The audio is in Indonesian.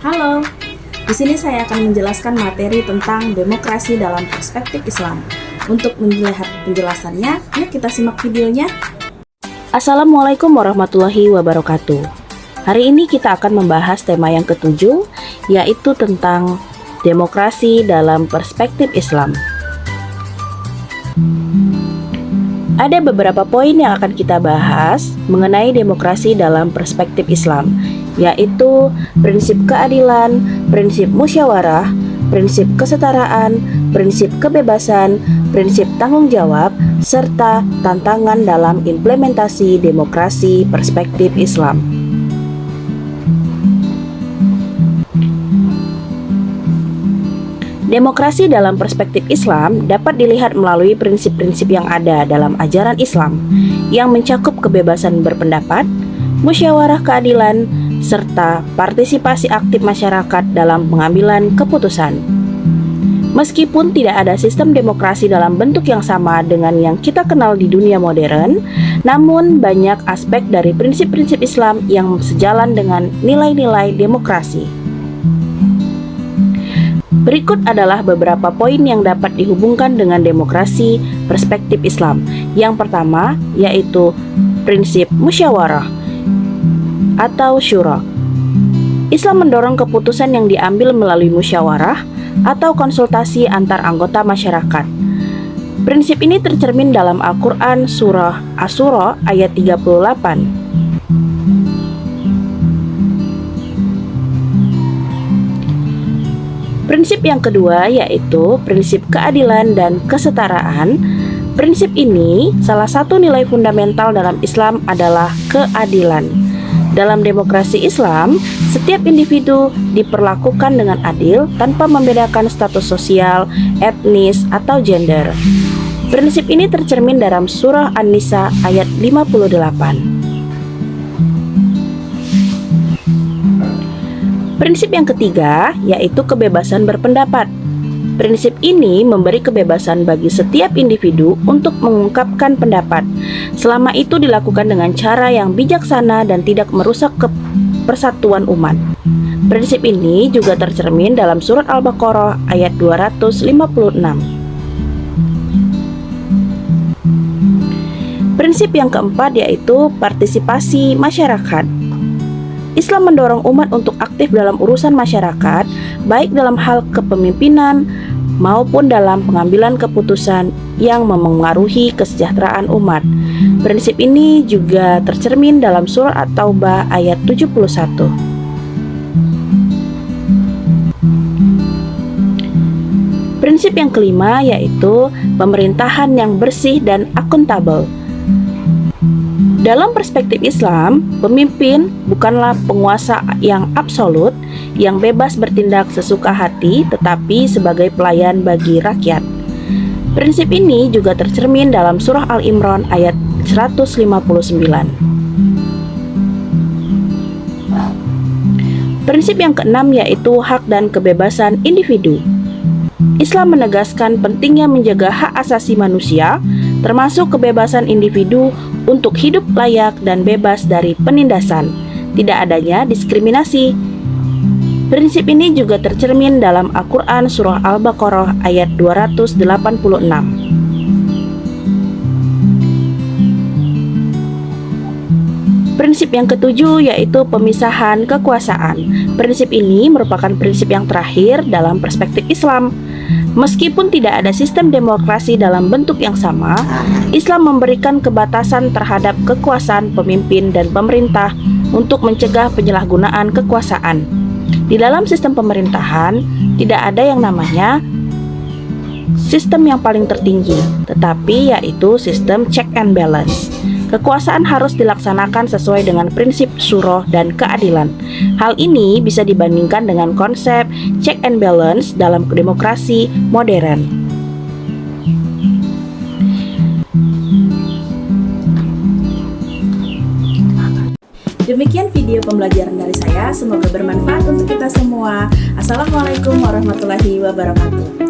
Halo, di sini saya akan menjelaskan materi tentang demokrasi dalam perspektif Islam. Untuk melihat penjelasannya, yuk kita simak videonya. Assalamualaikum warahmatullahi wabarakatuh. Hari ini kita akan membahas tema yang ketujuh, yaitu tentang demokrasi dalam perspektif Islam. Ada beberapa poin yang akan kita bahas mengenai demokrasi dalam perspektif Islam, yaitu prinsip keadilan, prinsip musyawarah, prinsip kesetaraan, prinsip kebebasan, prinsip tanggung jawab, serta tantangan dalam implementasi demokrasi perspektif Islam. Demokrasi dalam perspektif Islam dapat dilihat melalui prinsip-prinsip yang ada dalam ajaran Islam yang mencakup kebebasan berpendapat, musyawarah keadilan, serta partisipasi aktif masyarakat dalam pengambilan keputusan. Meskipun tidak ada sistem demokrasi dalam bentuk yang sama dengan yang kita kenal di dunia modern, namun banyak aspek dari prinsip-prinsip Islam yang sejalan dengan nilai-nilai demokrasi. Berikut adalah beberapa poin yang dapat dihubungkan dengan demokrasi perspektif Islam. Yang pertama yaitu prinsip musyawarah atau syura. Islam mendorong keputusan yang diambil melalui musyawarah atau konsultasi antar anggota masyarakat. Prinsip ini tercermin dalam Al-Quran Surah Asy-Syura ayat 38. Prinsip yang kedua yaitu prinsip keadilan dan kesetaraan. Prinsip ini, salah satu nilai fundamental dalam Islam adalah keadilan. Dalam demokrasi Islam, setiap individu diperlakukan dengan adil tanpa membedakan status sosial, etnis, atau gender. Prinsip ini tercermin dalam surah An-Nisa ayat 58. Prinsip yang ketiga yaitu kebebasan berpendapat. Prinsip ini memberi kebebasan bagi setiap individu untuk mengungkapkan pendapat, selama itu dilakukan dengan cara yang bijaksana dan tidak merusak persatuan umat. Prinsip ini juga tercermin dalam surat Al-Baqarah ayat 256. Prinsip yang keempat yaitu partisipasi masyarakat. Islam mendorong umat untuk aktif dalam urusan masyarakat, baik dalam hal kepemimpinan maupun dalam pengambilan keputusan yang memengaruhi kesejahteraan umat. Prinsip ini juga tercermin dalam surat At-Taubah ayat 71. Prinsip yang kelima yaitu pemerintahan yang bersih dan akuntabel. Dalam perspektif Islam, pemimpin bukanlah penguasa yang absolut, yang bebas bertindak sesuka hati, tetapi sebagai pelayan bagi rakyat. Prinsip ini juga tercermin dalam surah Al-Imran ayat 159. Prinsip yang keenam yaitu hak dan kebebasan individu. Islam menegaskan pentingnya menjaga hak asasi manusia, termasuk kebebasan individu untuk hidup layak dan bebas dari penindasan, tidak adanya diskriminasi. Prinsip ini juga tercermin dalam Al-Quran Surah Al-Baqarah ayat 286. Prinsip yang ketujuh yaitu pemisahan kekuasaan. Prinsip ini merupakan prinsip yang terakhir dalam perspektif Islam. Meskipun tidak ada sistem demokrasi dalam bentuk yang sama, Islam memberikan kebatasan terhadap kekuasaan pemimpin dan pemerintah untuk mencegah penyalahgunaan kekuasaan. Di dalam sistem pemerintahan, tidak ada yang namanya sistem yang paling tertinggi, tetapi yaitu sistem check and balance. Kekuasaan harus dilaksanakan sesuai dengan prinsip syura dan keadilan. Hal ini bisa dibandingkan dengan konsep check and balance dalam demokrasi modern. Demikian video pembelajaran dari saya, semoga bermanfaat untuk kita semua. Assalamualaikum warahmatullahi wabarakatuh.